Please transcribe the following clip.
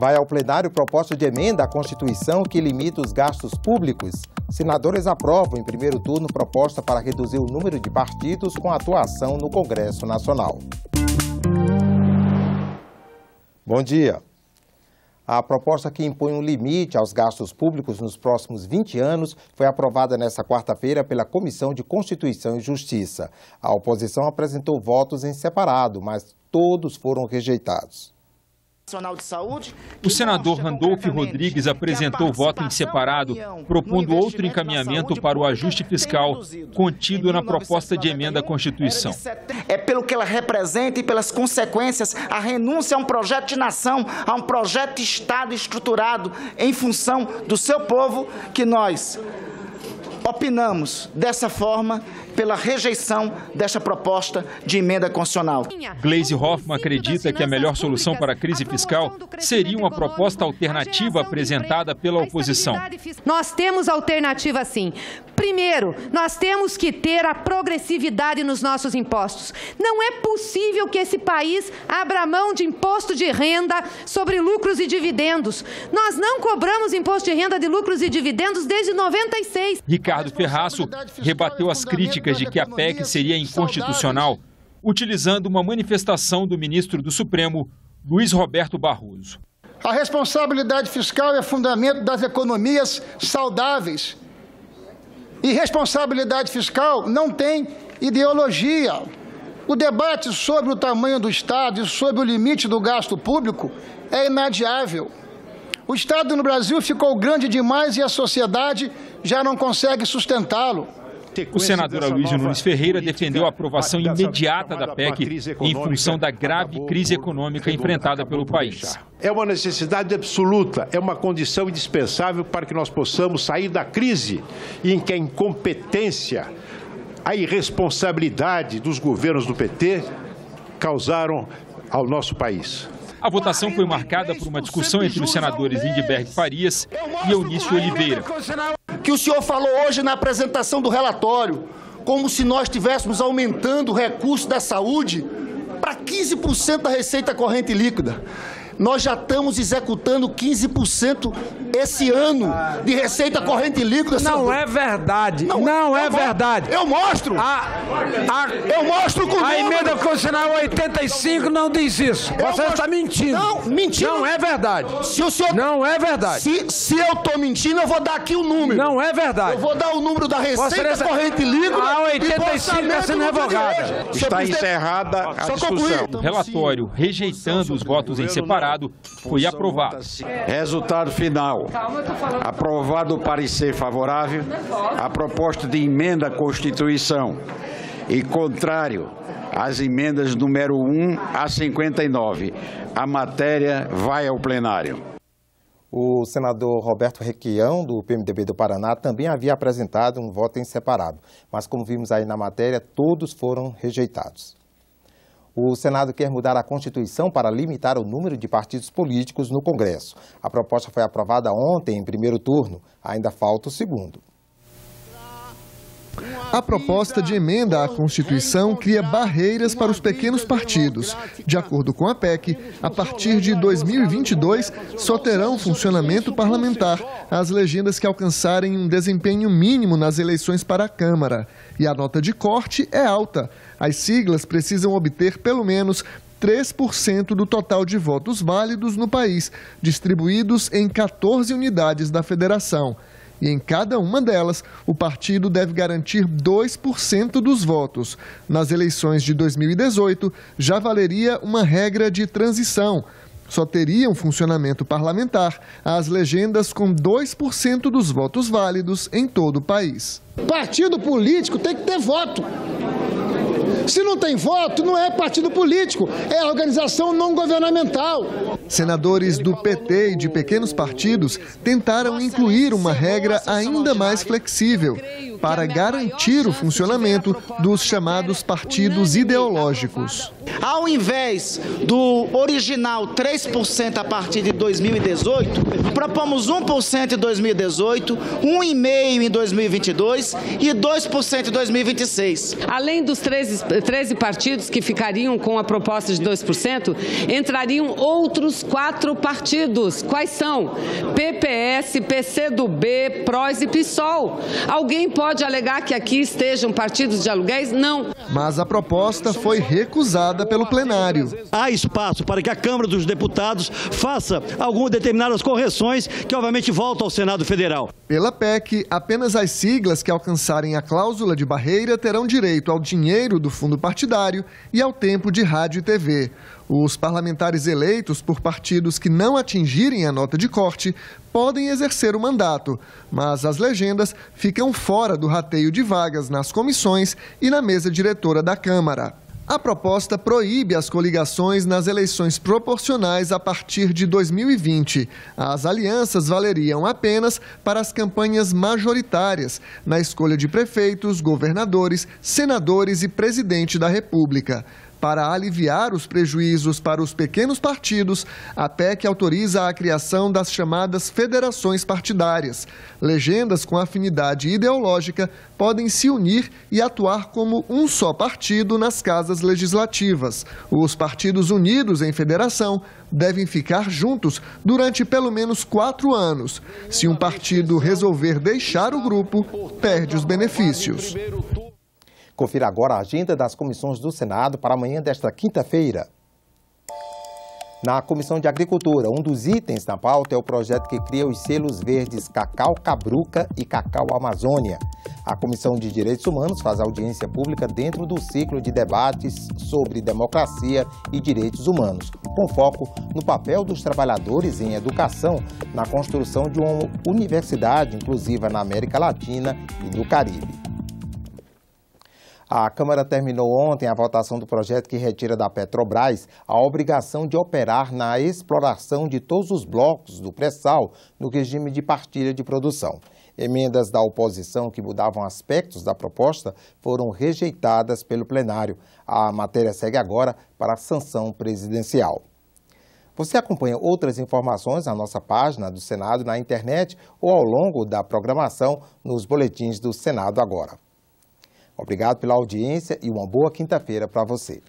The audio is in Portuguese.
Vai ao plenário proposta de emenda à Constituição que limita os gastos públicos. Senadores aprovam em primeiro turno proposta para reduzir o número de partidos com atuação no Congresso Nacional. Bom dia. A proposta que impõe um limite aos gastos públicos nos próximos 20 anos foi aprovada nesta quarta-feira pela Comissão de Constituição e Justiça. A oposição apresentou votos em separado, mas todos foram rejeitados. O senador Randolfo Rodrigues apresentou voto em separado, propondo outro encaminhamento para o ajuste fiscal contido na proposta de emenda à Constituição. É pelo que ela representa e pelas consequências, a renúncia a um projeto de nação, a um projeto de Estado estruturado em função do seu povo, que nós opinamos dessa forma pela rejeição desta proposta de emenda constitucional. Gleisi Hoffmann acredita que a melhor solução para a crise fiscal seria uma proposta alternativa apresentada pela oposição. Nós temos alternativa sim. Primeiro, nós temos que ter a progressividade nos nossos impostos. Não é possível que esse país abra mão de imposto de renda sobre lucros e dividendos. Nós não cobramos imposto de renda de lucros e dividendos desde 96. Ricardo Ferraço rebateu as críticas de que a PEC seria inconstitucional, utilizando uma manifestação do ministro do Supremo, Luiz Roberto Barroso. A responsabilidade fiscal é fundamento das economias saudáveis. E responsabilidade fiscal não tem ideologia. O debate sobre o tamanho do Estado e sobre o limite do gasto público é inadiável. O Estado no Brasil ficou grande demais e a sociedade já não consegue sustentá-lo. O senador Aloysio Nunes Ferreira defendeu a aprovação imediata da PEC em função da grave crise econômica enfrentada pelo país. É uma necessidade absoluta, é uma condição indispensável para que nós possamos sair da crise em que a incompetência, a irresponsabilidade dos governos do PT causaram ao nosso país. A votação foi marcada por uma discussão entre os senadores Lindbergh Farias e Eunício Oliveira. Que o senhor falou hoje na apresentação do relatório, como se nós estivéssemos aumentando o recurso da saúde para 15% da receita corrente líquida. Nós já estamos executando 15% esse ano de receita corrente líquida. Não é verdade. Não é verdade. Eu mostro. Eu mostro com a emenda constitucional 85 não diz isso. Você está mentindo. Não, mentindo. Não é verdade. Se o senhor... Não é verdade. Se eu estou mentindo, eu vou dar aqui o número. Não é verdade. Eu vou dar o número da receita corrente líquida. A 85 está sendo revogada. Está encerrada a discussão. O relatório, rejeitando os votos em separado, foi aprovado. Resultado final. Aprovado o parecer favorável à proposta de emenda à Constituição e contrário às emendas número 1 a 59. A matéria vai ao plenário. O senador Roberto Requião, do PMDB do Paraná, também havia apresentado um voto em separado, mas como vimos aí na matéria, todos foram rejeitados. O Senado quer mudar a Constituição para limitar o número de partidos políticos no Congresso. A proposta foi aprovada ontem em primeiro turno. Ainda falta o segundo. A proposta de emenda à Constituição cria barreiras para os pequenos partidos. De acordo com a PEC, a partir de 2022, só terão funcionamento parlamentar as legendas que alcançarem um desempenho mínimo nas eleições para a Câmara. E a nota de corte é alta. As siglas precisam obter pelo menos 3% do total de votos válidos no país, distribuídos em 14 unidades da federação. E em cada uma delas, o partido deve garantir 2% dos votos. Nas eleições de 2018, já valeria uma regra de transição. Só teriam funcionamento parlamentar as legendas com 2% dos votos válidos em todo o país. Partido político tem que ter voto. Se não tem voto, não é partido político, é organização não governamental. Senadores do PT e de pequenos partidos tentaram incluir uma regra ainda mais flexível para garantir o funcionamento dos chamados partidos ideológicos. Ao invés do original 3% a partir de 2018, propomos 1% em 2018, 1,5% em 2022 e 2% em 2026. Além dos 3% 13 partidos que ficariam com a proposta de 2%, entrariam outros 4 partidos. Quais são? PPS, PCdoB, PROS e PSOL. Alguém pode alegar que aqui estejam partidos de aluguéis? Não. Mas a proposta foi recusada pelo plenário. Há espaço para que a Câmara dos Deputados faça algumas determinadas correções que, obviamente, voltam ao Senado Federal. Pela PEC, apenas as siglas que alcançarem a cláusula de barreira terão direito ao dinheiro do fundo partidário e ao tempo de rádio e TV. Os parlamentares eleitos por partidos que não atingirem a nota de corte podem exercer o mandato, mas as legendas ficam fora do rateio de vagas nas comissões e na mesa diretora da Câmara. A proposta proíbe as coligações nas eleições proporcionais a partir de 2020. As alianças valeriam apenas para as campanhas majoritárias, na escolha de prefeitos, governadores, senadores e presidente da República. Para aliviar os prejuízos para os pequenos partidos, a PEC autoriza a criação das chamadas federações partidárias. Legendas com afinidade ideológica podem se unir e atuar como um só partido nas casas legislativas. Os partidos unidos em federação devem ficar juntos durante pelo menos 4 anos. Se um partido resolver deixar o grupo, perde os benefícios. Confira agora a agenda das comissões do Senado para amanhã desta quinta-feira. Na Comissão de Agricultura, um dos itens na pauta é o projeto que cria os selos verdes Cacau Cabruca e Cacau Amazônia. A Comissão de Direitos Humanos faz audiência pública dentro do ciclo de debates sobre democracia e direitos humanos, com foco no papel dos trabalhadores em educação na construção de uma universidade inclusiva na América Latina e no Caribe. A Câmara terminou ontem a votação do projeto que retira da Petrobras a obrigação de operar na exploração de todos os blocos do pré-sal no regime de partilha de produção. Emendas da oposição que mudavam aspectos da proposta foram rejeitadas pelo plenário. A matéria segue agora para a sanção presidencial. Você acompanha outras informações na nossa página do Senado na internet ou ao longo da programação nos boletins do Senado Agora. Obrigado pela audiência e uma boa quinta-feira para você.